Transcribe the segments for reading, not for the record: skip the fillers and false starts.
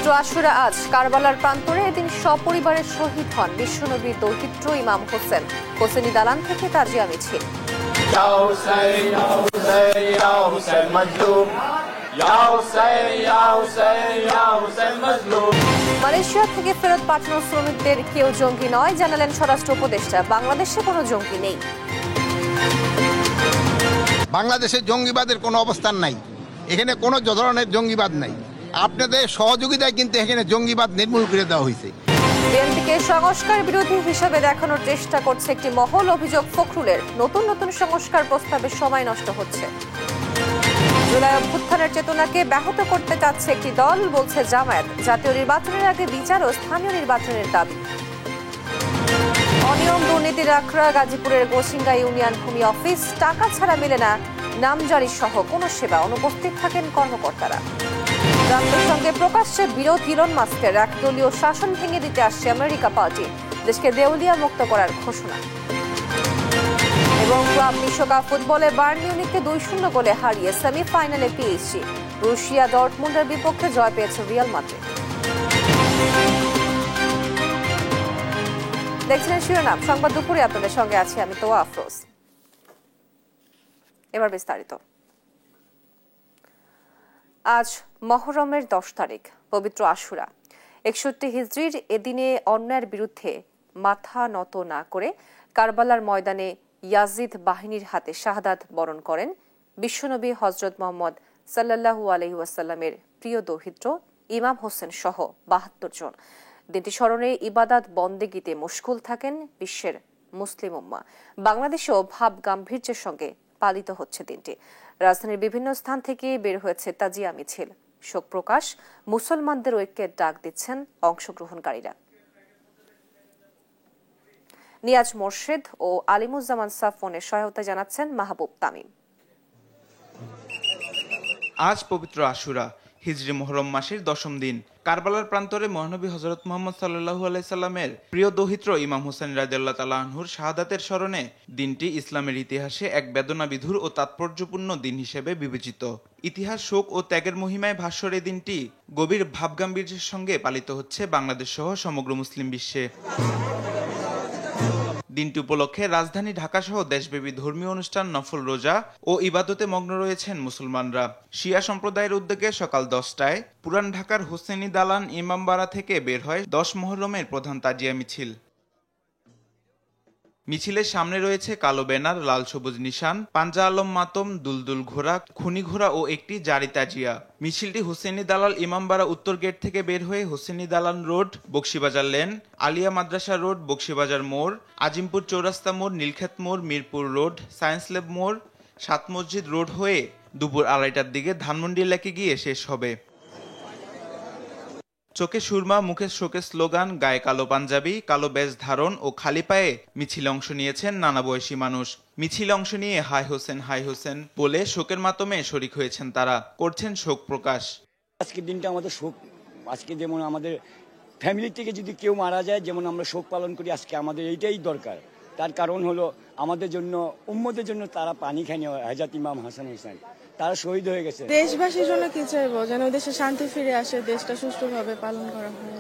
পবিত্র আশুরা আজ কারবালার প্রান্তরে এদিন সপরিবারের শহীদ হন বিশ্বনবীর দৌহিত্র ইমাম হোসেন। হোসেনি দালান থেকে তাজিয়া মিছিল। মালয়েশিয়া থেকে ফেরত পাঠানো শ্রমিকদের কেউ জঙ্গি নয়, জানালেন স্বরাষ্ট্র উপদেষ্টা। বাংলাদেশে কোনো জঙ্গি নেই। বাংলাদেশে জঙ্গিবাদের কোনো অবস্থান নাই, এখানে কোনো ধরনের জঙ্গিবাদ নাই। আপনাদের সহযোগিতায় কিন্তু এখানে জঙ্গিবাদ নির্মূল করে দেওয়া হয়েছে। বিএনপিকে সংস্কার বিরোধী হিসেবে দেখানোর চেষ্টা করছে একটি মহল। অভিযোগ ফখরুলের, নতুন নতুন সংস্কার প্রস্তাবে সময় নষ্ট হচ্ছে। জুলাই অভ্যুত্থানের চেতনাকে ব্যাহত করতে চাচ্ছে একটি দল, বলছে জামায়াত। জাতীয় নির্বাচনের আগে বিচার ও স্থানীয় নির্বাচনের দাবি। অনিয়ম দুর্নীতির আখড়া গাজীপুরের গোসিঙ্গা ইউনিয়ন ভূমি অফিস, টাকা ছাড়া মেলে না নামজারি সহ কোনো সেবা, অনুপস্থিত থাকেন কর্মকর্তারা। ট্রাম্পের সঙ্গে প্রকাশ্যে বিরোধ ইলন মাস্কের, একদলীয় শাসন ভেঙে দিতে আসছে আমেরিকা পার্টি, দেশকে দেউলিয়া মুক্ত করার ঘোষণা। এবং ক্লাব বিশ্বকাপ ফুটবলে বায়ার্ন মিউনিখকে 2-0 গোলে হারিয়ে সেমিফাইনালে পিএসজি। রুশিয়া ডর্টমুন্ডের বিপক্ষে জয় পেয়েছে রিয়াল মাদ্রিদ। দেখছিলেন শিরোনাম সংবাদ দুপুরে, আপনাদের সঙ্গে আছি আমি তোয়া আফরোজ। এবার বিস্তারিত। আজ মহরমের 10 তারিখ, পবিত্র আশুরা। 61 হিজরির এদিনে অন্যায়ের বিরুদ্ধে মাথা নত না করে কারবালার ময়দানে ইয়াজিদ বাহিনীর হাতে শাহাদাত বরণ করেন বিশ্বনবী হযরত মুহাম্মদ সাল্লাল্লাহু আলাইহি ওয়াসাল্লামের প্রিয় দৌহিত্র ইমাম হোসেন সহ 72 জন। দিনটি স্মরণে ইবাদত বন্দেগীতে মশগুল থাকেন বিশ্বের মুসলিম উম্মাহ। বাংলাদেশেও ভাব গাম্ভীর্যের সঙ্গে পালিত হচ্ছে দিনটি। রাজধানীর বিভিন্ন স্থান থেকে বের হয়েছে তাজিয়া মিছিল। শোক প্রকাশ, মুসলমানদের ঐক্যের ডাক দিচ্ছেন অংশগ্রহণকারীরা। নিয়াজ মোর্শেদ ও আলিমুজ্জামান সাফওয়ানের সহায়তা জানাচ্ছেন মাহবুব তামিম। আজ পবিত্র আশুরা, হিজরি মুহররম মাসের 10ম দিন। কারবালার প্রান্তরে মহানবী হযরত মুহাম্মদ সাল্লাল্লাহু আলাইহি সাল্লামের প্রিয় দৌহিত্র ইমাম হোসেন রাদিয়াল্লাহু তাআলা আনহুর শাহাদাতের স্মরণে দিনটি ইসলামের ইতিহাসে এক বেদনাবিধুর ও তাৎপর্যপূর্ণ দিন হিসেবে বিবেচিত। ইতিহাস, শোক ও ত্যাগের মহিমায় ভাস্বর এই দিনটি গভীর ভাবগাম্ভীর্যের সঙ্গে পালিত হচ্ছে বাংলাদেশ সহ সমগ্র মুসলিম বিশ্বে। দিনটি উপলক্ষে রাজধানী ঢাকা সহ দেশব্যাপী ধর্মীয় অনুষ্ঠান, নফল রোজা ও ইবাদতে মগ্ন রয়েছেন মুসলমানরা। শিয়া সম্প্রদায়ের উদ্যোগে সকাল 10টায় পুরান ঢাকার হোসেনি দালান ইমামবাড়া থেকে বের হয় 10 মুহররমের প্রধান তাজিয়া মিছিল। মিছিলের সামনে রয়েছে কালো ব্যানার, লাল সবুজ নিশান, পাঞ্জা আলম মাতম, দুলদুল ঘোড়া, খুনি ঘোড়া ও একটি জারি তাজিয়া। মিছিলটি হোসেনি দালাল ইমামবাড়া উত্তর গেট থেকে বের হয়ে হোসেনি দালান রোড, বকশীবাজার লেন, আলিয়া মাদ্রাসা রোড, বকশীবাজার মোড়, আজিমপুর চৌরাস্তা মোড়, নীলক্ষেত মোড়, মিরপুর রোড, সায়েন্স ল্যাব মোড়, 7 মসজিদ রোড হয়ে দুপুর 2:30টার দিকে ধানমন্ডি এলাকায় গিয়ে শেষ হবে। চোখে সুরমা, মুখে শোকের স্লোগান, গায়ে কালো পাঞ্জাবি, কালো বেশ ধারণ ও খালি পায়ে মিছিলে অংশ নিয়েছেন নানা বয়সী মানুষ। মিছিলে অংশ নিয়ে হাই হোসেন বলে শোকের মাতমে শরিক হয়েছেন তারা, করছেন শোক প্রকাশ। আজকের দিনটা আমাদের শোক। আজকে যেমন আমাদের ফ্যামিলি থেকে যদি কেউ মারা যায়, যেমন আমরা শোক পালন করি, আজকে আমাদের এইটাই দরকার। তার কারণ হলো আমাদের জন্য, উম্মতের জন্য তারা পানি খায়নি। হযরত ইমাম হাসান হোসেন তারা শহীদ হয়ে গেছে। দেশবাসীর জন্য কি চাইবো, যেন দেশে শান্তি ফিরে আসে, দেশটা সুষ্ঠুভাবে পালন করা হয়।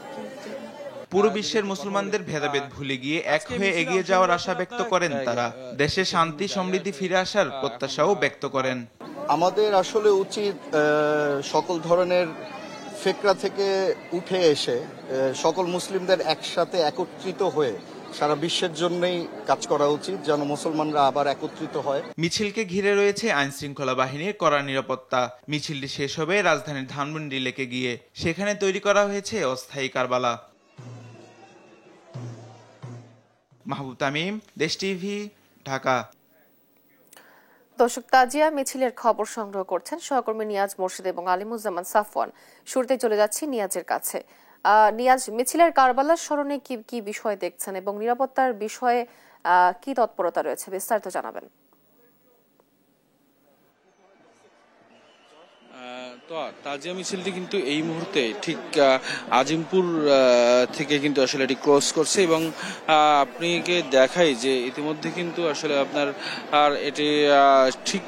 পুরো বিশ্বের মুসলমানদের ভেদাভেদ ভুলে গিয়ে এক হয়ে এগিয়ে যাওয়ার আশা ব্যক্ত করেন তারা। দেশে শান্তি সমৃদ্ধি ফিরে আসার প্রত্যাশাও ব্যক্ত করেন। আমাদের আসলে উচিত সকল ধরনের ফিকরা থেকে উঠে এসে সকল মুসলিমদের একসাথে একত্রিত হয়ে সারা বিশ্বের জন্যই কাজ করা উচিত, যেন মুসলমানরা আবার একত্রিত হয়। মিছিলকে ঘিরে রয়েছে আইন শৃঙ্খলা বাহিনীর কড়া নিরাপত্তা। মিছিলটি শেষ হবে রাজধানীর ধানমন্ডি লেকে গিয়ে, সেখানে তৈরি করা হয়েছে অস্থায়ী কারবালা। মাহবুব তামিম, দেশ টিভি, ঢাকা। দর্শক, তাজিয়া মিছিলের খবর সংগ্রহ করছেন সহকর্মী নিয়াজ মোর্শেদ এবং আলিমুজ্জামান সাফওয়ান। শুরুতে চলে যাচ্ছি নিয়াজের কাছে। নিয়াজ, মিছিলের কারবালার স্মরণে কি কি বিষয় দেখছেন এবং নিরাপত্তার বিষয়ে কি তৎপরতা রয়েছে, বিস্তারিত জানাবেন। তো তাজিয়া মিছিলটি কিন্তু এই মুহূর্তে ঠিক আজিমপুর থেকে কিন্তু আসলে এটি ক্রস করছে এবং আপনাকে দেখাই যে ইতিমধ্যে কিন্তু আসলে আপনার আর এটি ঠিক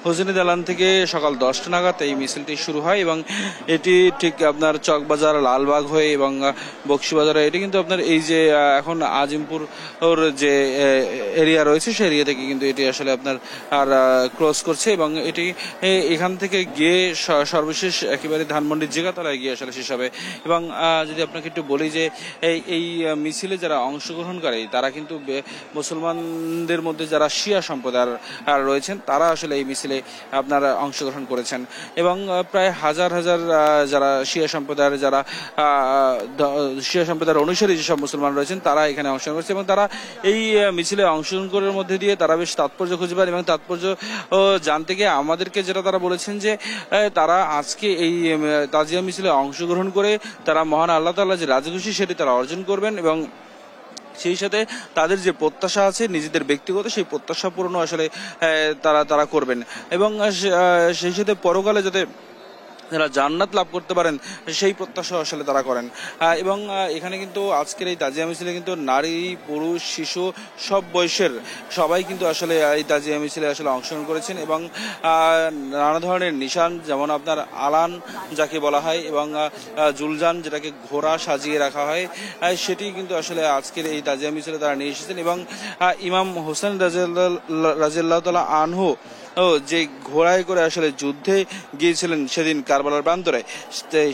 হোসেনি দালান থেকে সকাল 10টা নাগাদ এই মিছিলটি শুরু হয় এবং এটি ঠিক আপনার চকবাজার, লালবাগ হয়ে এবং বক্সিবাজার, এটি কিন্তু আপনার এই যে এখন আজিমপুর ওর যে এরিয়া রয়েছে সেই এরিয়া থেকে কিন্তু এটি আসলে আপনার আর ক্রস করছে এবং এটি এখান থেকে গিয়ে সর্বশেষ একেবারে ধানমন্ডির জিগাতলায় গিয়ে আসলে শেষ হবে। এবং যদি আপনাকে একটু বলি যে এই মিছিলে যারা অংশগ্রহণ করে তারা কিন্তু মুসলমানদের মধ্যে যারা শিয়া সম্প্রদায়ের রয়েছেন তারা আসলে এই মিছিলে আপনারা অংশগ্রহণ করেছেন এবং প্রায় হাজার হাজার যারা শিয়া সম্প্রদায়ের অনুসারী যেসব মুসলমান রয়েছেন তারা এখানে অংশগ্রহণ করেছে এবং তারা এই মিছিলে অংশগ্রহণ করার মধ্যে দিয়ে তারা বেশ তাৎপর্য খুঁজে পান এবং তাৎপর্য জানতে গিয়ে আমাদেরকে যেটা তারা বলেছেন যে তারা আজকে এই তাজিয়া মিছিলে অংশগ্রহণ করে তারা মহান আল্লাহ তাআলা যে রাজি খুশি সেটি তারা অর্জন করবেন এবং সেই সাথে তাদের যে প্রত্যাশা আছে নিজেদের ব্যক্তিগত সেই প্রত্যাশা পূরণ আসলে তারা করবেন এবং সেই সাথে পরকালে যাতে যারা জান্নাত লাভ করতে পারেন সেই প্রত্যাশা আসলে তারা করেন। এবং এখানে কিন্তু আজকের এই তাজিয়া মিছিলে কিন্তু নারী, পুরুষ, শিশু সব বয়সের সবাই কিন্তু আসলে এই তাজিয়া মিছিলে আসলে অংশগ্রহণ করেছেন এবং নানা ধরনের নিশান, যেমন আপনার আলান যাকে বলা হয় এবং জুলজান যেটাকে ঘোড়া সাজিয়ে রাখা হয়, সেটি কিন্তু আসলে আজকের এই তাজিয়া মিছিলে তারা নিয়ে এসেছেন এবং ইমাম হোসেন রাদিয়াল্লাহু তাআলা আনহু যে ঘোড়ায় করে আসলে যুদ্ধে গিয়েছিলেন সেদিন কারবালার প্রান্তরে,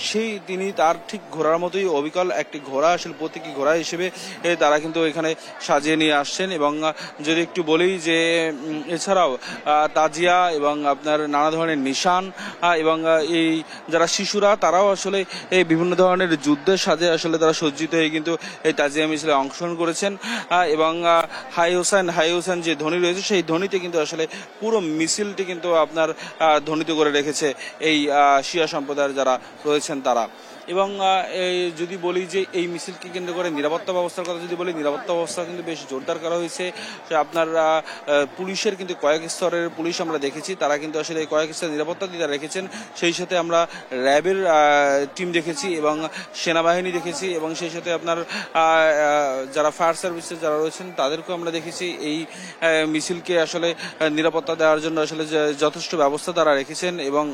সেই তিনি তার ঠিক ঘোড়ার মতোই অবিকল একটি ঘোড়া আসলে প্রতীকী ঘোড়া হিসেবে তারা কিন্তু এখানে সাজিয়ে নিয়ে আসছেন। এবং যদি একটু বলি যে এছাড়াও তাজিয়া এবং আপনার নানা ধরনের নিশান এবং এই যারা শিশুরা তারাও আসলে এই বিভিন্ন ধরনের যুদ্ধের সাজে আসলে তারা সজ্জিত হয়ে কিন্তু এই তাজিয়া মিছিলে অংশগ্রহণ করেছেন এবং হাই হোসেন যে ধ্বনি রয়েছে সেই ধ্বনিতে কিন্তু আসলে পুরো মিছিলটি কিন্তু আপনার ধ্বনিত করে রেখেছে এই শিয়া সম্প্রদায়ের যারা রয়েছেন তারা। এবং যদি বলি যে এই মিছিলকে কেন্দ্র করে নিরাপত্তা ব্যবস্থার কথা যদি বলি, নিরাপত্তা ব্যবস্থা কিন্তু বেশ জোরদার করা হয়েছে। আপনার পুলিশের কিন্তু কয়েক স্তরের পুলিশ আমরা দেখেছি, তারা কিন্তু আসলে এই কয়েক স্তরের নিরাপত্তা দিয়ে রেখেছেন। সেই সাথে আমরা র্যাবের টিম দেখেছি এবং সেনাবাহিনী দেখেছি এবং সেই সাথে আপনার যারা ফায়ার সার্ভিসের যারা রয়েছেন তাদেরকেও আমরা দেখেছি এই মিছিলকে আসলে নিরাপত্তা দেওয়ার জন্য আসলে যথেষ্ট ব্যবস্থা তারা রেখেছেন। এবং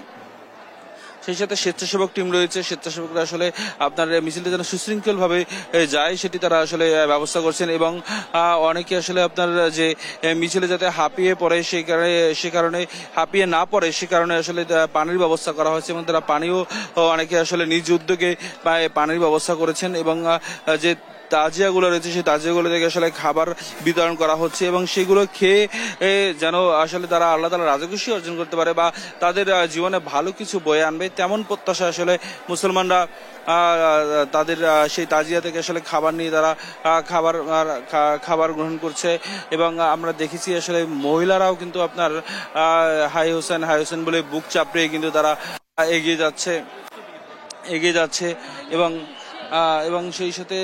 সেই সাথে স্বেচ্ছাসেবক টিম রয়েছে, স্বেচ্ছাসেবকরা আসলে আপনার মিছিলটা যেন সুশৃঙ্খল ভাবে যায় সেটি তারা আসলে ব্যবস্থা করছেন এবং অনেকে আসলে আপনার যে মিছিলে যাতে হাঁপিয়ে পড়ে সেই কারণে হাঁপিয়ে না পড়ে সে কারণে আসলে পানির ব্যবস্থা করা হয়েছে এবং তারা পানিও অনেকে আসলে নিজ উদ্যোগে পানির ব্যবস্থা করেছেন এবং যে তাজিয়াগুলো রয়েছে সেই তাজিয়াগুলো থেকে আসলে খাবার বিতরণ করা হচ্ছে এবং সেগুলো খেয়ে যেন আসলে তারা আল্লাহ তাআলার রাজি খুশি অর্জন করতে পারে বা তাদের জীবনে ভালো কিছু বয়ে আনবে তেমন প্রত্যাশা আসলে মুসলমানরা তাদের সেই তাজিয়া থেকে আসলে খাবার নিয়ে তারা খাবার গ্রহণ করছে। এবং আমরা দেখেছি আসলে মহিলারাও কিন্তু আপনার হাই হোসেন বলে বুক চাপড়িয়ে কিন্তু তারা এগিয়ে যাচ্ছে এবং সেই সাথে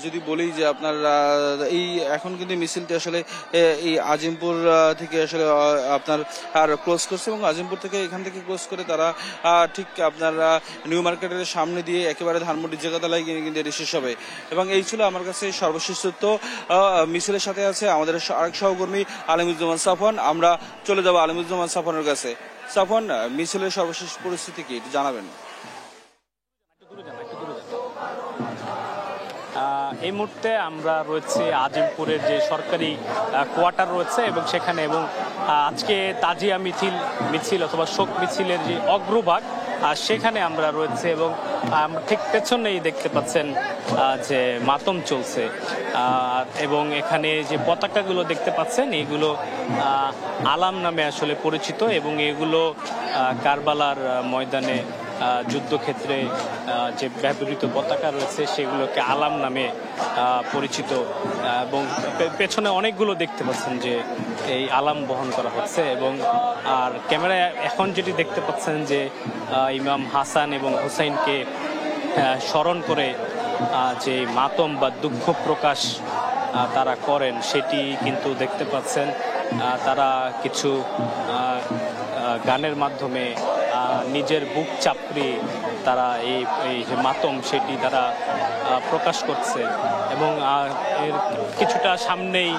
যদি বলি যে আপনার এই এখন কিন্তু মিছিলটি আসলে এই আজিমপুর থেকে আসলে আপনার আর ক্লোজ করছে এবং আজিমপুর থেকে এখান থেকে ক্লোজ করে তারা ঠিক আপনার নিউ মার্কেটের সামনে দিয়ে একেবারে ধানমন্ডির জায়গাতলায় গিয়ে কিন্তু এটি শেষ হবে। এবং এই ছিল আমার কাছে সর্বশেষ তথ্য। মিছিলের সাথে আছে আমাদের আরেক সহকর্মী আলিমুজ্জামান সাফওয়ান। আমরা চলে যাব আলিমুজ্জামান সাফওয়ানের কাছে। সাফওয়ান, মিছিলের সর্বশেষ পরিস্থিতি কি একটু জানাবেন? এই মুহূর্তে আমরা রয়েছে আজিমপুরের যে সরকারি কোয়ার্টার রয়েছে এবং সেখানে এবং আজকে তাজিয়া মিছিল অথবা শোক মিছিলের যে অগ্রভাগ সেখানে আমরা রয়েছে এবং ঠিক পেছনেই দেখতে পাচ্ছেন যে মাতম চলছে এবং এখানে যে পতাকাগুলো দেখতে পাচ্ছেন এগুলো আলাম নামে আসলে পরিচিত এবং এগুলো কারবালার ময়দানে যুদ্ধক্ষেত্রে যে ব্যবহৃত পতাকা রয়েছে সেগুলোকে আলাম নামে পরিচিত এবং পেছনে অনেকগুলো দেখতে পাচ্ছেন যে এই আলাম বহন করা হচ্ছে। এবং আর ক্যামেরায় এখন যেটি দেখতে পাচ্ছেন যে ইমাম হাসান এবং হুসাইনকে স্মরণ করে যে মাতম বা দুঃখ প্রকাশ তারা করেন সেটি কিন্তু দেখতে পাচ্ছেন। তারা কিছু গানের মাধ্যমে নিজের বুক চাপড়িয়ে তারা এই যে মাতম সেটি তারা প্রকাশ করছে এবং এর কিছুটা সামনেই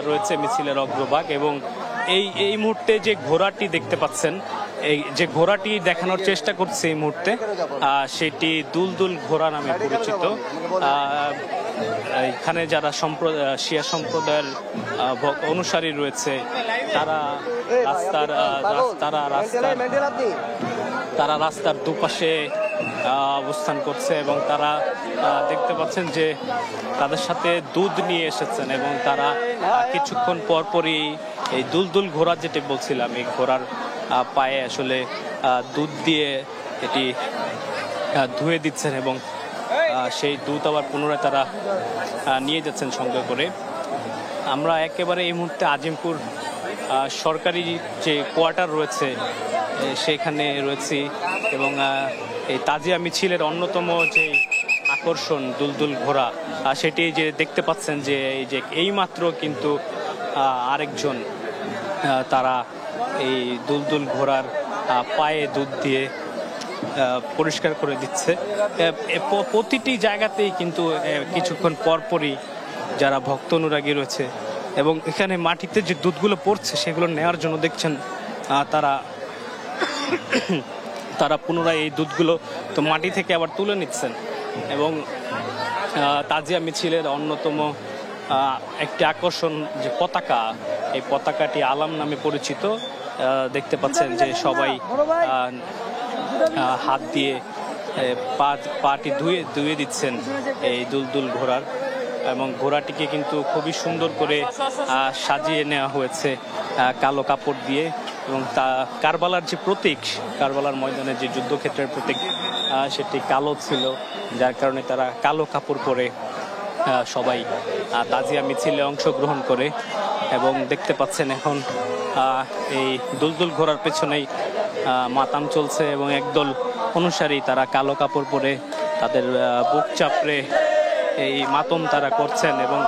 রয়েছে মিছিলের অগ্রভাগ এবং এই এই মুহূর্তে যে ঘোড়াটি দেখতে পাচ্ছেন, এই যে ঘোড়াটি দেখানোর চেষ্টা করছে এই মুহূর্তে, সেটি দুলদুল ঘোড়া নামে পরিচিত। এখানে যারা শিয়া সম্প্রদায়ের অনুসারী রয়েছে তারা রাস্তার দুপাশে অবস্থান করছে এবং তারা দেখতে পাচ্ছেন যে তাদের সাথে দুধ নিয়ে এসেছেন এবং তারা কিছুক্ষণ পরপরই এই দুলদুল ঘোড়া যেটি বলছিলাম, এই ঘোড়ার পায়ে আসলে দুধ দিয়ে এটি ধুয়ে দিচ্ছেন এবং সেই দুধ আবার পুনরায় তারা নিয়ে যাচ্ছেন সঙ্গে করে। আমরা একেবারে এই মুহূর্তে আজিমপুর সরকারি যে কোয়ার্টার রয়েছে সেখানে রয়েছি এবং এই তাজিয়া মিছিলের অন্যতম যে আকর্ষণ দুলদুল ঘোড়া, সেটি যে দেখতে পাচ্ছেন যে এইমাত্র কিন্তু আরেকজন তারা এই দুলদুল ঘোড়ার পায়ে দুধ দিয়ে পরিষ্কার করে দিচ্ছে। প্রতিটি জায়গাতেই কিন্তু কিছুক্ষণ পরপরই যারা ভক্ত অনুরাগী রয়েছে এবং এখানে মাটিতে যে দুধগুলো পড়ছে সেগুলো নেওয়ার জন্য দেখছেন তারা পুনরায় এই দুধগুলো তো মাটি থেকে আবার তুলে নিচ্ছেন এবং তাজিয়া মিছিলের অন্যতম একটি আকর্ষণ যে পতাকা, এই পতাকাটি আলাম নামে পরিচিত। দেখতে পাচ্ছেন যে সবাই হাত দিয়ে পাটি ধুয়ে দিচ্ছেন এই দুলদুল ঘোড়ার এবং ঘোড়াটিকে কিন্তু খুবই সুন্দর করে সাজিয়ে নেওয়া হয়েছে কালো কাপড় দিয়ে এবং তা কারবালার যে প্রতীক, কারবালার ময়দানে যে যুদ্ধক্ষেত্রের প্রতীক, সেটি কালো ছিল, যার কারণে তারা কালো কাপড় পরে সবাই তাজিয়া মিছিলে অংশগ্রহণ করে এবং দেখতে পাচ্ছেন এখন এই দুলদুল ঘোড়ার পেছনেই মাতাম চলছে এবং একদল অনুসারী তারা কালো কাপড় পরে তাদের বুক চাপড়ে এই মাতম তারা করছেন এবং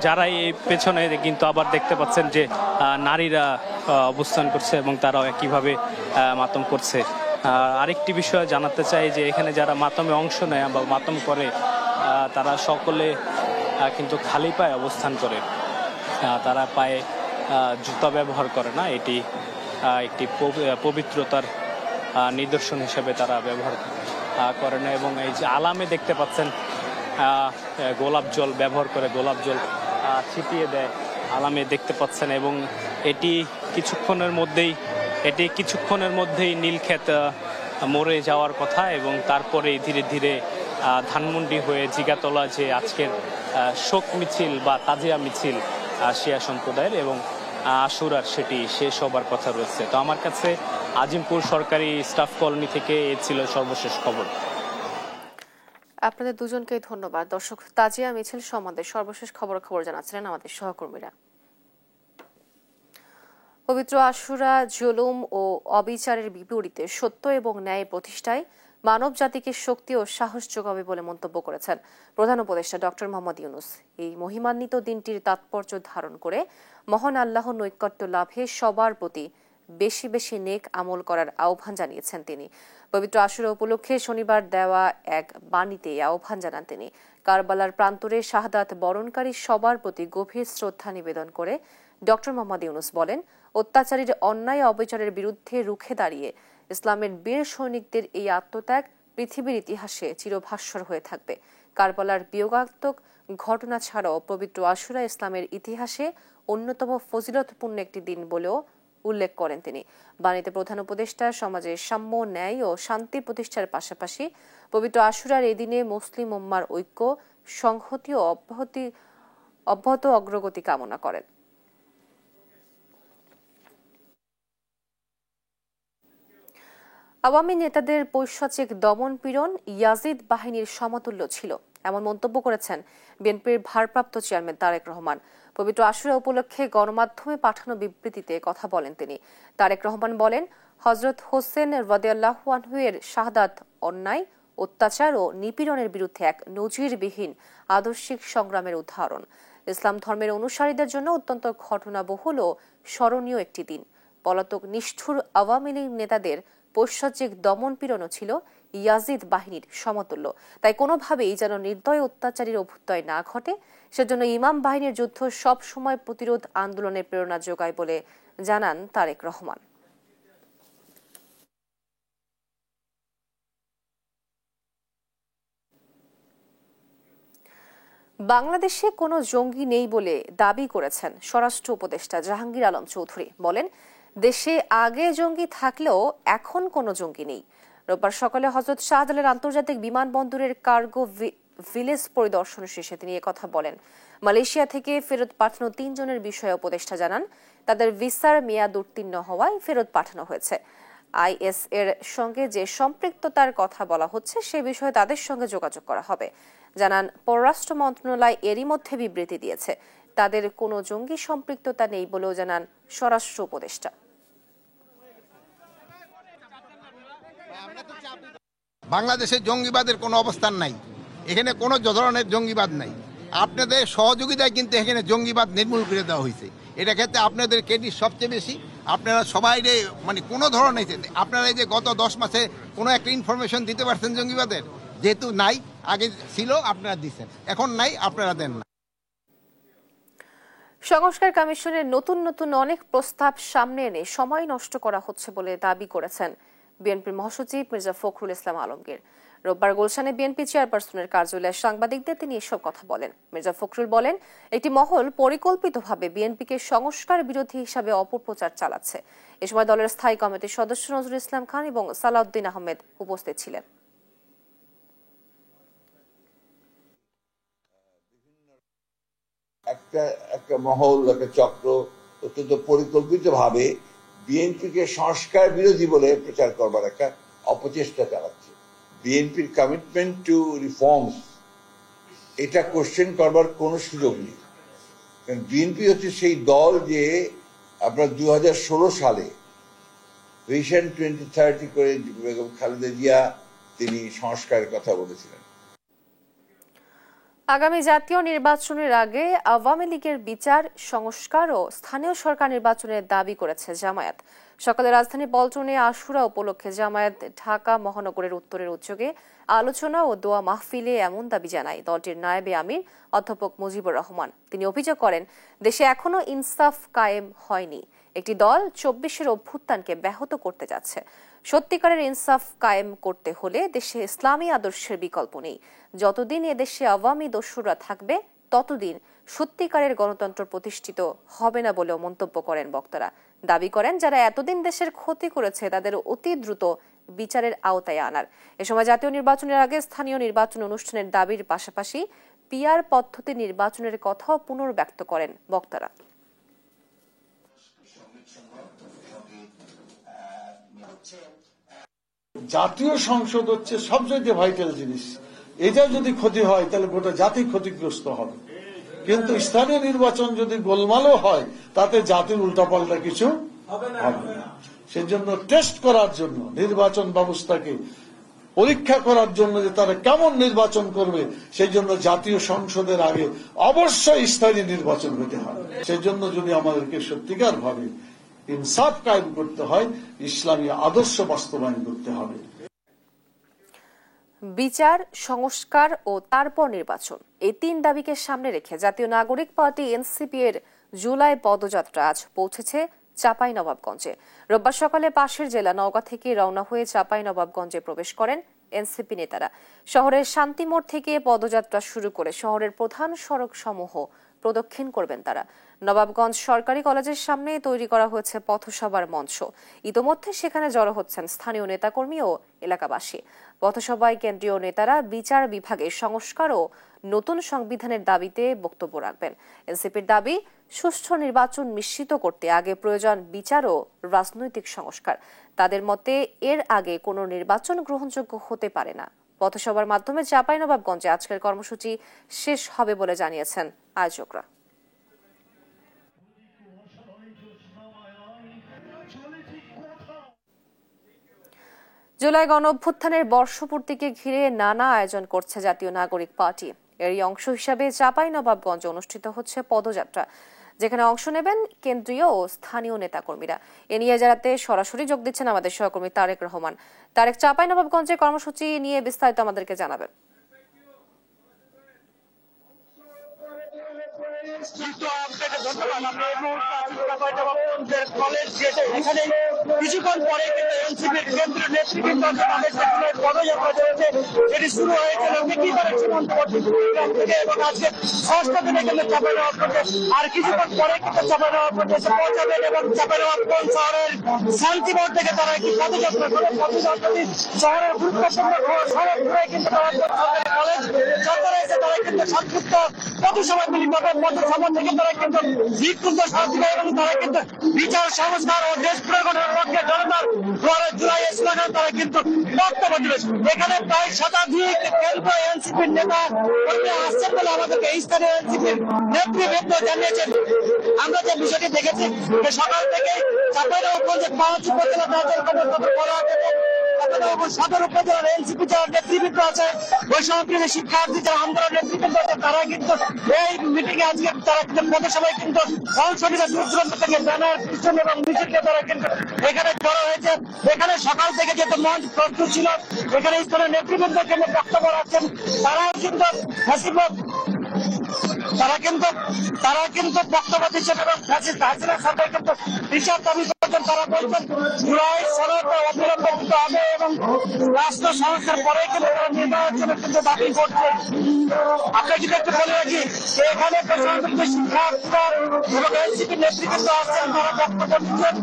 যারা এই পেছনে কিন্তু আবার দেখতে পাচ্ছেন যে নারীরা অবস্থান করছে এবং তারাও একইভাবে মাতম করছে। আরেকটি বিষয় জানাতে চাই যে এখানে যারা মাতমে অংশ নেয় বা মাতম করে তারা সকলে কিন্তু খালি পায়ে অবস্থান করে, তারা পায়ে জুতা ব্যবহার করে না। এটি একটি পবিত্রতার নিদর্শন হিসেবে তারা ব্যবহার করে না এবং এই যে আলামে দেখতে পাচ্ছেন গোলাপ জল ব্যবহার করে, গোলাপ জল ছিটিয়ে দেয় আলামে দেখতে পাচ্ছেন এবং এটি কিছুক্ষণের মধ্যেই নীলক্ষেত মরে যাওয়ার কথা এবং তারপরে ধীরে ধীরে ধানমন্ডি হয়ে জিগাতলা যে আজকের শোক মিছিল বা তাজিয়া মিছিল শিয়া সম্প্রদায়ের এবং আশুরার, সেটি শেষ হবার কথা রয়েছে। তো আমার কাছে আজিমপুর সরকারি স্টাফ কলোনি থেকে এ ছিল সর্বশেষ খবর। আপনাদের দুজনকে ধন্যবাদ। দর্শক, তাজিয়া মিছিল সম্বন্ধে সর্বশেষ খবর জানাচ্ছিলেন আমাদের সহকর্মীরা। পবিত্র আশুরা জুলুম ও অবিচারের বিপরীতে সত্য এবং ন্যায় প্রতিষ্ঠায় মানব জাতিকে শক্তি ও সাহস যোগাবে বলে মন্তব্য করেছেন প্রধান উপদেষ্টা ডক্টর মোহাম্মদ ইউনূস। এই মহিমান্বিত দিনটির তাৎপর্য ধারণ করে মহান আল্লাহর নৈকট্য লাভে সবার প্রতি বেশি বেশি নেক আমল করার আহ্বান জানিয়েছেন তিনি। পবিত্র আশুরা উপলক্ষে শনিবার দেওয়া এক বাণীতে আহ্বান জানান তিনি। কারবালার প্রান্তরে শাহাদাত বরণকারী সবার প্রতি গভীর শ্রদ্ধা নিবেদন করে ডক্টর মোহাম্মদ ইউনূস বলেন, অত্যাচারীর অন্যায় অবিচারের বিরুদ্ধে রুখে দাঁড়িয়ে ইসলামের বীর সৈনিকদের এই আত্মত্যাগ পৃথিবীর ইতিহাসে চিরভাস্বর হয়ে থাকবে। কারবালার বিয়োগাত্মক ঘটনা ছাড়াও পবিত্র আশুরা ইসলামের ইতিহাসে অন্যতম ফজিলতপূর্ণ একটি দিন বলেও উল্লেখ করেন তিনি। বাণীতে প্রধান উপদেষ্টা সমাজে সাম্য, ন্যায় ও শান্তি প্রতিষ্ঠার পাশাপাশি পবিত্র আশুরার এই দিনে মুসলিম উম্মার ঐক্য, সংহতি ও অব্যাহত অগ্রগতি কামনা করেন। আওয়ামী নেতাদের পৈশাচিক দমন পীড়ন ইয়াজিদ বাহিনীর সমতুল্য ছিল, এমন মন্তব্য করেছেন বিএনপির ভারপ্রাপ্ত চেয়ারম্যান তারেক রহমান। পবিত্র আশুরা উপলক্ষে গণমাধ্যমে পাঠানো বিবৃতিতে কথা বলেন তিনি। তারেক রহমান বলেন, হযরত হোসেন রাদিয়াল্লাহু আনহু এর শাহাদাত অন্যায়, অত্যাচার ও নিপীড়নের বিরুদ্ধে এক নজিরবিহীন আদর্শিক সংগ্রামের উদাহরণ। ইসলাম ধর্মের অনুসারীদের জন্য অত্যন্ত ঘটনাবহুল ও স্মরণীয় একটি দিন। পলাতক নিষ্ঠুর আওয়ামী লীগ নেতাদের পৈশাচিক দমন পীড়নও ছিল ইয়াজিদ বাহিনীর সমতুল্য। তাই কোনোভাবেই যেন নির্দয় অত্যাচারীর অভ্যুদয় না ঘটে, সেজন্য ইমাম বাহিনীর যুদ্ধ সব সময় প্রতিরোধ আন্দোলনের প্রেরণা যোগায় বলে জানান তারেক রহমান। বাংলাদেশে কোনো জঙ্গি নেই বলে দাবি করেছেন স্বরাষ্ট্র উপদেষ্টা জাহাঙ্গীর আলম চৌধুরী। বলেন, দেশে আগে জঙ্গি থাকলেও এখন কোনো জঙ্গি নেই। রোববার সকালে হযরত শাহজালাল আন্তর্জাতিক বিমানবন্দরের কার্গো ভিলেজ পরিদর্শন শেষে তিনি একথা বলেন। মালয়েশিয়া থেকে ফেরত পাঠানো 3 জনের বিষয়ে উপদেষ্টা জানান, তাদের ভিসার মেয়াদ উত্তীর্ণ হওয়ায় ফেরত পাঠানো হয়েছে। আইএস এর সঙ্গে যে সম্পৃক্ততার কথা বলা হচ্ছে সে বিষয়ে তাদের সঙ্গে যোগাযোগ করা হবে। জানান, পররাষ্ট্র মন্ত্রণালয় এরই মধ্যে বিবৃতি দিয়েছে তাদের কোনো জঙ্গি সম্পৃক্ততা নেই বলেও জানান স্বরাষ্ট্র উপদেষ্টা। বাংলাদেশে জঙ্গিবাদের কোনো অবস্থান নাই, এখানে কোনো ধরনের জঙ্গিবাদ নাই। আপনাদের সহযোগিতায় কিন্তু এখানে জঙ্গিবাদ নির্মূল করে দেওয়া হয়েছে। এটা ক্ষেত্রে আপনাদের ক্রেডিট সবচেয়ে বেশি। আপনারা সবাই মানে কোনো ধরনের, আপনারা এই যে গত 10 মাসে কোনো একটা ইনফরমেশন দিতে পারছেন জঙ্গিবাদের? যেহেতু নাই, আগে ছিল আপনারা দিচ্ছেন, এখন নাই আপনারা দেন না। সংস্কার কমিশনের নতুন অনেক প্রস্তাব সামনে এনে সময় নষ্ট করা হচ্ছে বলে দাবি করেছেন বিএনপির মহাসচিব মির্জা ফখরুল ইসলাম আলমগীর। রোববার গুলশানে বিএনপি চেয়ারপারসনের কার্যালয়ে সাংবাদিকদের তিনি এসব কথা বলেন। মির্জা ফখরুল বলেন, একটি মহল পরিকল্পিতভাবে বিএনপিকে সংস্কার বিরোধী হিসাবে অপপ্রচার চালাচ্ছে। এ সময় দলের স্থায়ী কমিটির সদস্য নজরুল ইসলাম খান এবং সালাউদ্দিন আহমেদ উপস্থিত ছিলেন। একটা মহল, একটা চক্র অত্যন্ত পরিকল্পিতভাবে বিএনপিকে সংস্কার বিরোধী বলে প্রচার করবার একটা অপচেষ্টা চালাচ্ছে। বিএনপির কমিটমেন্ট টু রিফর্মস, এটা কোশ্চেন করবার কোনো সুযোগ নেই। কারণ বিএনপি হচ্ছে সেই দল যে আপনার 2016 সালে ভিশন 2030 করে বেগম খালেদা জিয়া তিনি সংস্কারের কথা বলেছিলেন। আগামী জাতীয় নির্বাচনের আগে আওয়ামী লীগের বিচার, সংস্কার ও স্থানীয় সরকার নির্বাচনের দাবি করেছে জামায়াত। সকালে রাজধানী পল্টনে আশুরা উপলক্ষে জামায়াত ঢাকা মহানগরের উত্তরের উদ্যোগে আলোচনা ও দোয়া মাহফিলে এমন দাবি জানায় দলটির নায়েবে আমির অধ্যাপক মুজিবুর রহমান। তিনি অভিযোগ করেন, দেশে এখনো ইনসাফ কায়েম হয়নি। একটি দল 24-এর অভ্যুত্থানকে ব্যাহত করতে যাচ্ছে। সত্যিকারের ইনসাফ কায়েম করতে হলে দেশে ইসলামী আদর্শের বিকল্প নেই। যতদিন এদেশে আওয়ামী দস্যুরা থাকবে ততদিন সত্যিকারের গণতন্ত্র প্রতিষ্ঠিত হবে না বলেও মন্তব্য করেন বক্তারা। দাবি করেন, যারা এতদিন দেশের ক্ষতি করেছে তাদের অতি দ্রুত বিচারের আওতায় আনার। এ সময় জাতীয় নির্বাচনের আগে স্থানীয় নির্বাচন অনুষ্ঠানের দাবির পাশাপাশি পিআর পদ্ধতি নির্বাচনের কথাও পুনর্ব্যক্ত করেন বক্তারা। জাতীয় সংসদ হচ্ছে সবচেয়ে ভাইটাল জিনিস। এটা যদি ক্ষতি হয় তাহলে গোটা জাতি ক্ষতিগ্রস্ত হবে। কিন্তু স্থানীয় নির্বাচন যদি গোলমালও হয় তাতে জাতির উল্টাপাল্টা কিছু হবে না। সেজন্য টেস্ট করার জন্য, নির্বাচন ব্যবস্থাকে পরীক্ষা করার জন্য যে তারা কেমন নির্বাচন করবে, সেই জন্য জাতীয় সংসদের আগে অবশ্যই স্থানীয় নির্বাচন হতে হয়। সেজন্য যদি আমাদেরকে সত্যিকার ভাবে ইনসাফ কায়েম করতে হয়, ইসলামী আদর্শ বাস্তবায়ন করতে হবে। বিচার, সংস্কার ও তারপর নির্বাচন, এই 3 দাবিকে সামনে রেখে জাতীয় নাগরিক পার্টি এনসিপি এর জুলাই পদযাত্রা আজ পৌঁছেছে চাঁপাইনবাবগঞ্জে। রোববার সকালে পাশের জেলা নওগাঁ থেকে রওনা হয়ে চাঁপাইনবাবগঞ্জে প্রবেশ করেন এনসিপি নেতারা। শহরের শান্তিমোড় থেকে পদযাত্রা শুরু করে শহরের প্রধান সড়ক সমূহ প্রদক্ষিণ করবেন তারা। নবাবগঞ্জ সরকারি কলেজের সামনে তৈরি করা হয়েছে পথসভার মঞ্চ। ইতোমধ্যে সেখানে জড়ো হচ্ছেন স্থানীয় নেতাকর্মী ও এলাকাবাসী। পথসভায় কেন্দ্রীয় নেতারা বিচার বিভাগে সংস্কার ও নতুন সংবিধানের দাবিতে বক্তব্য রাখবেন। এনসিপির দাবি, সুষ্ঠু নির্বাচন নিশ্চিত করতে আগে প্রয়োজন বিচার ও রাজনৈতিক সংস্কার। তাদের মতে এর আগে কোনো নির্বাচন গ্রহণযোগ্য হতে পারে না। পথসভার মাধ্যমে চাঁপাইনবাবগঞ্জে আজকের কর্মসূচি শেষ হবে বলে জানিয়েছেন আয়োজকরা। জুলাই গণ অভ্যুত্থানের বর্ষপূর্তিকে ঘিরে নানা আয়োজন করছে জাতীয় নাগরিক পার্টি। এরই অংশ হিসাবে চাঁপাইনবাবগঞ্জে অনুষ্ঠিত হচ্ছে পদযাত্রা। যেখানে অংশ নেবেন কেন্দ্রীয় ও স্থানীয় নেতাকর্মীরা। এ নিয়ে জানাতে সরাসরি যোগ দিচ্ছেন আমাদের সহকর্মী তারেক রহমান। তারেক, চাঁপাইনবাবগঞ্জে কর্মসূচি নিয়ে বিস্তারিত আমাদেরকে জানাবেন। কিছুক্ষণ পরে কিন্তু এনসিপির কেন্দ্রীয় নেতৃবৃন্দ পদযাত্রা চলেছে, এটি শুরু হয়েছে লক্ষ্মীপুরের সীমান্ত থেকে এবং আজকে 6টা দিনে কিন্তু চাঁপাইনবাবগঞ্জে আর কিছুক্ষণ পরে কিন্তু চাঁপাইনবাবগঞ্জে এসে পৌঁছাবেন এবং চাঁপাইনবাবগঞ্জ শহরের শান্তিমোড় থেকে তারা একটি পদযাত্রা করে পদযাত্রাটি শহরের গুরুত্বপূর্ণ সড়ক ঘুরে কিন্তু কলেজ চত্বরে এসে তারা কিন্তু সংক্ষিপ্ত পথসভা মিলিত হবে। পথসভা থেকে তারা কিন্তু বিক্ষুব্ধ সাথী এবং তারা কিন্তু বিচার সংস্কার ও দেশ প্রগঠনের পক্ষে জনতার দুয়ারে জুলাই স্লোগান তারা কিন্তু বক্তব্য দিবে। এখানে প্রায় শতাধিক কেন্দ্র এনসিপির নেতা কর্মী আসছেন বলে আমাদেরকে স্থানীয় এনসিপির নেতৃবৃন্দ জানিয়েছেন। আমরা যে বিষয়টি দেখেছি যে সকাল থেকে চাঁপাইনবাবগঞ্জের 5 উপজেলা সদর উপজেলার এনসিপি যারা নেতৃবৃন্দ আছে, বৈষম্য শিক্ষার্থী যারা আন্দোলন নেতৃবৃন্দ আছে, তারা কিন্তু এই মিটিং এ আজকে তারা কিন্তু পথসভায় কিন্তু অংশ নিবে। দূর থেকে ব্যানার পিছন এবং মিছিলকে তারা কিন্তু এখানে জড়ো হয়েছে। এখানে সকাল থেকে যেহেতু মঞ্চ প্রস্তুত ছিল, এখানে স্থানীয় নেতৃবৃন্দের জন্য বক্তব্য রাখছেন। তারাও কিন্তু তারা কিন্তু বক্তব্য দিচ্ছেন এবং হাসিনার সাথে কিন্তু বিচার দাবি করছেন। তারা বলছেন জুলাই সনদ অবিলম্বে দিতে হবে এবং রাষ্ট্র সংস্কার পরে কিন্তু তারা নির্বাচনের কিন্তু দাবি করছেন। আমরা যদি একটু বলে রাখি যে এখানে প্রশাসনিক শিক্ষার্থীরা এবং এনসিপি নেতৃবৃন্দ আসছেন, তারা বক্তব্য দিচ্ছেন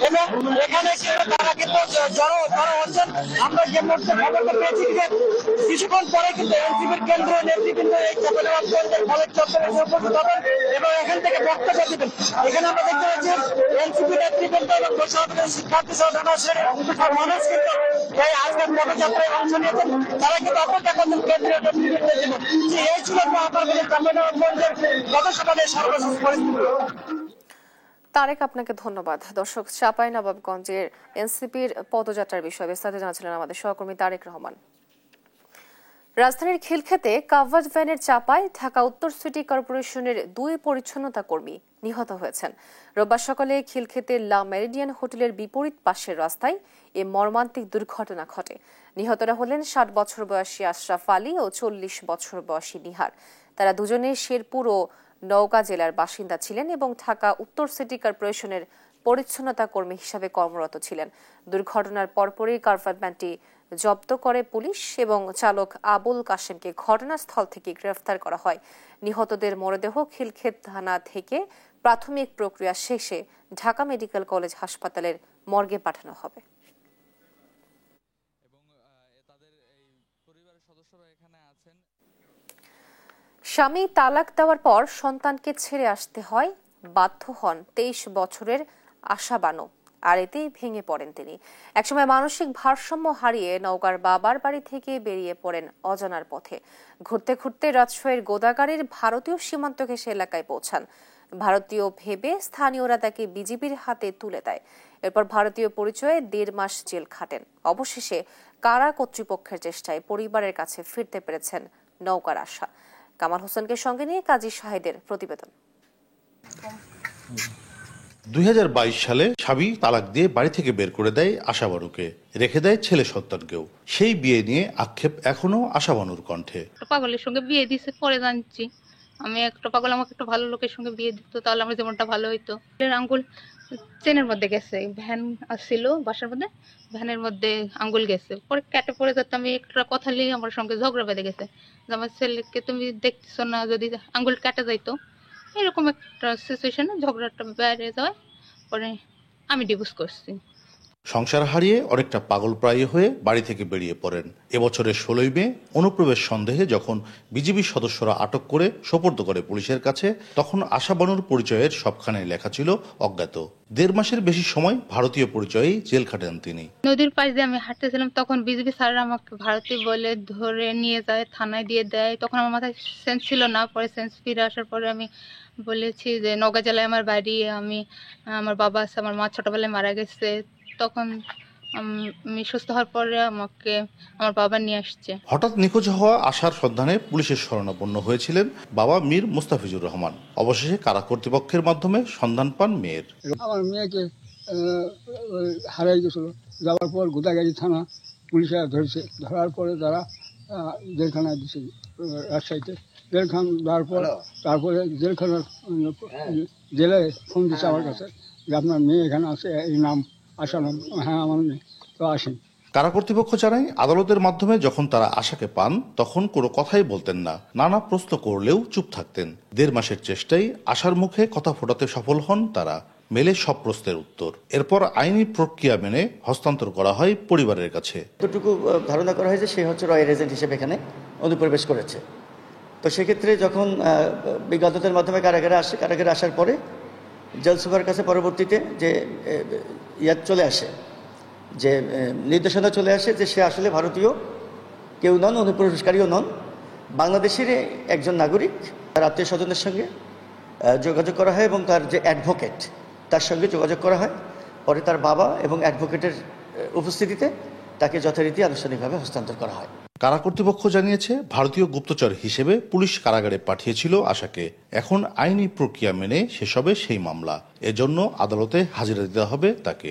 এবং এখানে তারা কিন্তু জড়ো হচ্ছেন। আমরা যে মুহূর্তে খবরটা পেয়েছি যে কিছুক্ষণ পরে কিন্তু এনসিপির কেন্দ্রীয় নেতৃবৃন্দ এই চাঁপাইনবাবগঞ্জের কলেজ চত্বরে উপস্থিত হবেন এবং এখান থেকে বক্তব্য দিবেন। এখানে আমরা দেখতে পাচ্ছি এনসিপি নেতৃবৃন্দ এবং বৈষম্য শিক্ষার্থী সহ মানুষ কিন্তু এই আজকের পদযাত্রায় অংশ নিয়েছেন। তারা কিন্তু অপেক্ষা করছেন কেন্দ্রীয় নেতৃবৃন্দের জন্য। এই ছিল আপনার চাঁপাইনবাবগঞ্জের গত সকালের সর্বশেষ পরিস্থিতি। তারেক, আপনাকে ধন্যবাদ। দর্শক, চাঁপাইনবাবগঞ্জের এনসিপির পদযাত্রার বিষয়ে বিস্তারিত জানাচ্ছিলেন আমাদের সহকর্মী তারেক রহমান। রাজধানীর খিলক্ষেতে কাভার্ড ভ্যানের চাপায় ঢাকা উত্তর সিটি কর্পোরেশনের 2 পরিচ্ছন্নতা কর্মী নিহত হয়েছেন। রোববার সকালে খিলক্ষেতের লা মেরিডিয়ান হোটেলের বিপরীত পাশের রাস্তায় এ মর্মান্তিক দুর্ঘটনা ঘটে। নিহতরা হলেন 60 বছর বয়সী আশরাফ আলী ও 40 বছর বয়সী নিহার। তারা দুজনে শেরপুর ও নওগাঁ জেলার বাসিন্দা ছিলেন এবং ঢাকা উত্তর সিটি কর্পোরেশনের পরিচ্ছন্নতা কর্মী হিসাবে কর্মরত ছিলেন। দুর্ঘটনার পরপরই কাভার্ড ভ্যানটি জব্দ করে পুলিশ এবং চালক আবুল কাশেমকে ঘটনাস্থল থেকে গ্রেফতার করা হয়। নিহতদের মরদেহ খিলক্ষেত থানা থেকে প্রাথমিক প্রক্রিয়া শেষে ঢাকা মেডিকেল কলেজ হাসপাতালের মর্গে পাঠানো হবে। স্বামী তালাক দেওয়ার পর সন্তানকে ছেড়ে আসতে হয়, বাধ্য হন 23 বছরের আশা বানু, আর এতেই ভেঙে পড়েন তিনি। একসময় মানসিক ভারসাম্য হারিয়ে নওগাঁর বাবার বাড়ি থেকে বেরিয়ে পড়েন অজানার পথে। ঘুরতে ঘুরতে রাজশাহীর গোদাগাড়ির ভারতীয় সীমান্ত ঘেঁষে এলাকায় পৌঁছান। ভারতীয় ভেবে স্থানীয়রা তাকে বিজিবির হাতে তুলে দেয়। এরপর ভারতীয় পরিচয়ে 1.5 মাস জেল খাটেন। অবশেষে কারা কর্তৃপক্ষের চেষ্টায় পরিবারের কাছে ফিরতে পেরেছেন নওগাঁর আশা। কামাল হোসেনকে সঙ্গে নিয়ে কাজী শাহিদের প্রতিবেদন। 2022 সালে স্বামী তালাক দিয়ে বাড়ি থেকে বের করে দেয় আশা বানুকে, রেখে দেয় ছেলে সন্তানকেও। সেই বিয়ে নিয়ে আক্ষেপ এখনো আশা বানুর কণ্ঠে। পাগলের সঙ্গে বিয়ে দিছে, পরে জানছি আমি একটা পাগল আমাকে একটা ভালো লোকের সঙ্গে বিয়ে দিত, তাহলে আমার জীবনটা ভালো হইতো। আঙ্গুল চেনের মধ্যে গেছে, ভ্যান আসছিল বাসার মধ্যে, ভ্যানের মধ্যে আঙ্গুল গেছে, পরে কেটে পড়ে যেত। আমি একটা কথা নিয়ে আমার সঙ্গে ঝগড়া বেঁধে গেছে যে আমার ছেলেকে তুমি দেখতেছো না, যদি আঙ্গুল কেটে যাইতো। এরকম একটা সিচুয়েশনে ঝগড়াটা বেড়ে যায়, পরে আমি ডিভোর্স করছি। সংসার হারিয়ে অনেকটা পাগল প্রায় হয়ে বাড়ি থেকে বেরিয়ে পড়েন। এবছরের 16 মে অনুপ্রবেশ সন্দেহে যখন বিজিবি সদস্যরা আটক করে সোপর্দ করে পুলিশের কাছে, তখন আশা বানুর পরিচয়ের সবখানে লেখা ছিল অজ্ঞাত। 1.5 মাসের বেশি সময় ভারতীয় পরিচয়েই জেল খাটেন তিনি। নদীর পাশ দিয়ে আমি হাঁটতেছিলাম, তখন বিজিবি স্যাররা আমাকে ভারতীয় বলে ধরে নিয়ে যায়, থানায় দিয়ে দেয়। তখন আমার মাথায় সেন্স ছিল না, পরে সেন্স ফিরে আসার পরে আমি বলেছি যে নওগাঁ জেলায় আমার বাড়ি, আমার বাবা আছে, আমার মা ছোটবেলায় মারা গেছে। তখন আমি সুস্থ হওয়ার পরে আমাকে আমার বাবা নিয়ে আসছে। হঠাৎ নিখোঁজ হওয়া আশার সন্ধানে পুলিশের শরণাপন্ন হয়েছিলেন বাবা মীর মুস্তাফিজুর রহমান। অবশেষে কারা কর্তৃপক্ষের মাধ্যমে সন্ধান পান মেয়ের। আমার মেয়েকে হারাই গেছিল, যাওয়ার পর গোদাগাড়ি থানা পুলিশে ধরেছে, ধরার পরে তারা জেলখানায় দিচ্ছে রাজশাহীতে। জেলখান দেওয়ার পর তারপরে জেলখানার জেলে ফোন দিচ্ছে আমার কাছে যে আপনার মেয়ে এখানে আছে, এই নাম আশা নাম। হ্যাঁ আমার মেয়ে, তো আসেন। কারা কর্তৃপক্ষ জানায় আদালতের মাধ্যমে যখন তারা আশাকে পান তখন কোনো কথাই বলতেন না, নানা প্রশ্ন করলেও চুপ থাকতেন। 1.5 মাসের চেষ্টায় আশার মুখে কথা ফোটাতে সফল হন তারা। মেলে সব প্রশ্নের উত্তর। এরপর আইনি প্রক্রিয়া মেনে হস্তান্তর করা হয় পরিবারের কাছে। যতটুকু ধারণা করা হয়েছে সে হচ্ছে রয়ের এজেন্ট হিসেবে এখানে অনুপ্রবেশ করেছে। তো সেক্ষেত্রে যখন বিজ্ঞাপনের মাধ্যমে কারাগারে আসার পরে জেল সুপার কাছে পরবর্তীতে যে চলে আসে, যে নির্দেশনা চলে আসে যে সে আসলে ভারতীয় কেউ নন, অনুপ্রবেশকারীও নন, বাংলাদেশের একজন নাগরিক। তার আত্মীয় স্বজনের সঙ্গে যোগাযোগ করা হয় এবং তার যে অ্যাডভোকেট তার সঙ্গে যোগাযোগ করা হয়। পরে তার বাবা এবং অ্যাডভোকেটের উপস্থিতিতে তাকে যথারীতি আনুষ্ঠানিকভাবে হস্তান্তর করা হয়। কারা কর্তৃপক্ষ জানিয়েছে ভারতীয় গুপ্তচর হিসেবে পুলিশ কারাগারে পাঠিয়েছিল আশাকে। এখন আইনি প্রক্রিয়া মেনে শেষ হবে সেই মামলা। এজন্য আদালতে হাজিরা দিতে হবে তাকে।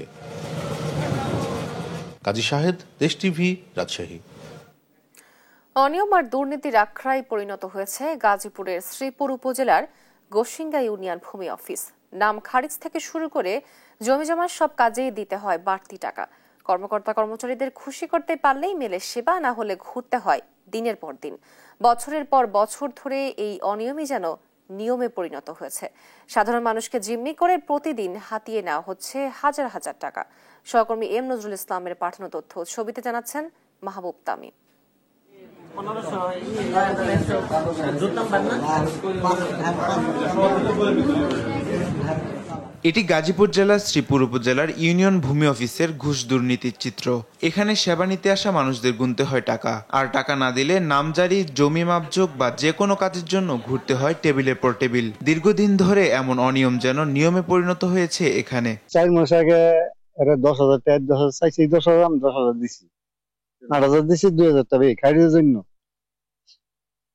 কাজী শাহেদ, দেশ টিভি, রাজশাহী। অনিয়ম আর দুর্নীতির আখড়ায় পরিণত হয়েছে গাজীপুরের শ্রীপুর উপজেলার গোসিঙ্গা ইউনিয়ন ভূমি অফিস। নাম খারিজ থেকে শুরু করে জমিজমার সব কাজেই দিতে হয় বাড়তি টাকা। কর্মকর্তা কর্মচারীদের খুশি করতে পারলেই মেলে সেবা, না হলে ঘুরতে হয় দিনের পর দিন। বছরের পর বছর ধরে এই অনিয়মই যেন নিয়মে পরিণত হয়েছে। সাধারণ মানুষকে জিম্মি করে প্রতিদিন হাতিয়ে নেওয়া হচ্ছে হাজার হাজার টাকা। সহকর্মী এম নজরুল ইসলামের পাঠানো তথ্য ছবিতে জানাচ্ছেন মাহবুব তামিম। এটি গাজীপুর জেলার শ্রীপুর উপজেলার ইউনিয়ন ভূমি অফিসের ঘুষ দুর্নীতির চিত্র। এখানে সেবা নিতে আসা মানুষদের গুনতে হয় টাকা, আর টাকা না দিলে নামজারি, জমি মাপযোগ বা যে কোনো কাজের জন্য ঘুরতে হয় টেবিলের পর টেবিল। দীর্ঘদিন ধরে এমন অনিয়ম যেন নিয়মে পরিণত হয়েছে এখানে। 4 মাস আগে 10,000 টাকা 10,000 চাইছি, 10,000 আমি 10,000 দিছি, 8,000 দিছি, 2,000 টাকা খাইয়ের জন্য।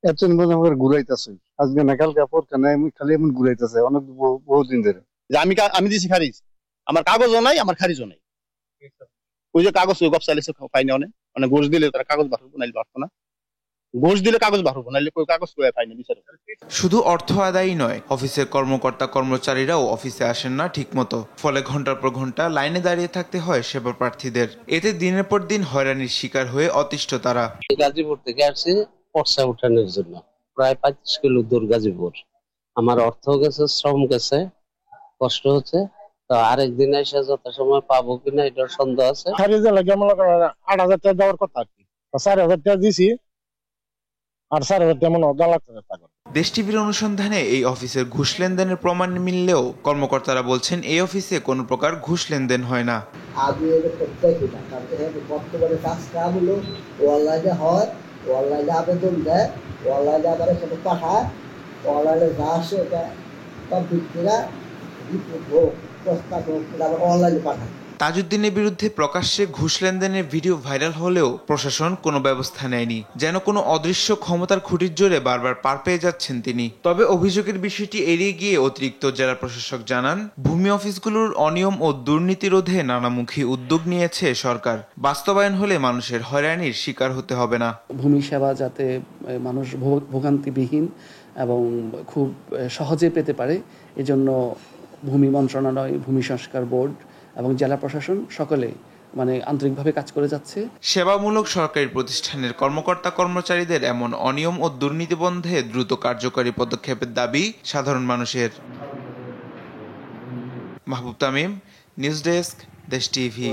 এত আমাকে ঘুরাইতেছে, আজকে না কালকে পরকে না, খালি এমন ঘুরাইতেছে অনেক বহুদিন ধরে। আমি দিছি খারিজ, আমার কাগজও নাই, আমার খারিজও নাই। ওই যে কাগজ গপ চাইছে পাইনি, অনেক ঘুষ দিলে তারা কাগজ বাড়বো, নাইলে পারতো না। ঘুষ দিলে কাগজ বাড়বো, নাইলে কাগজ পাইনি বিচার। শুধু অর্থ আদায়ই নয়, অফিসের কর্মকর্তা কর্মচারীরাও অফিসে আসেন না ঠিক মতো। ফলে ঘন্টার পর ঘন্টা লাইনে দাঁড়িয়ে থাকতে হয় সেবা প্রার্থীদের। এতে দিনের পর দিন হয়রানির শিকার হয়ে অতিষ্ঠ তারা। গাজীপুর থেকে আসছে পর্চা উঠানোর জন্য, প্রায় 25 কিলো দূর গাজীপুর। আমার অর্থ গেছে, শ্রম গেছে, কষ্ট হচ্ছে। তো আরেকদিন এসে যত সময় পাবো কিনা এটার সন্দেহ আছে। 8,000 টাকা দেওয়ার কথা আর কি, 4,000 টাকা দিছি, আর 4,000 টাকা মনে হয় টাকা। দেশ টিভির অনুসন্ধানে এই অফিসের ঘুষ লেনদেনের প্রমাণ মিললেও কর্মকর্তারা বলছেন এই অফিসে কোনো প্রকার ঘুষ লেনদেন হয় না। বর্তমানে কাজটা হলো অনলাইনে হয়, অনলাইনে আবেদন দেয়, অনলাইনে আবার সেটা পাঠায়, অনলাইনে যা আসে ওটা কমপ্লিট অনলাইনে পাঠায়। তাজউদ্দিনের বিরুদ্ধে প্রকাশ্যে ঘুষ লেনদেনের ভিডিও ভাইরাল হলেও প্রশাসন কোনো ব্যবস্থা নেয়নি। যেন কোনো অদৃশ্য ক্ষমতার খুঁটির জোরে বারবার পার পেয়ে যাচ্ছেন তিনি। তবে অভিযোগের বিষয়টি এড়িয়ে গিয়ে অতিরিক্ত জেলা প্রশাসক জানান, ভূমি অফিসগুলোর অনিয়ম ও দুর্নীতি রোধে নানামুখী উদ্যোগ নিয়েছে সরকার। বাস্তবায়ন হলে মানুষের হয়রানির শিকার হতে হবে না। ভূমি সেবা যাতে মানুষ ভোগান্তিবিহীন এবং খুব সহজে পেতে পারে, এজন্য ভূমি মন্ত্রণালয়, ভূমি সংস্কার বোর্ড এবং জেলা প্রশাসন সকলে আন্তরিকভাবে কাজ করে যাচ্ছে। সেবামূলক সরকারি প্রতিষ্ঠানের কর্মকর্তা কর্মচারীদের এমন অনিয়ম ও দুর্নীতি বন্ধে দ্রুত কার্যকরী পদক্ষেপের দাবি সাধারণ মানুষের। মাহবুব তামিম, নিউজ ডেস্ক, দেশ টিভি।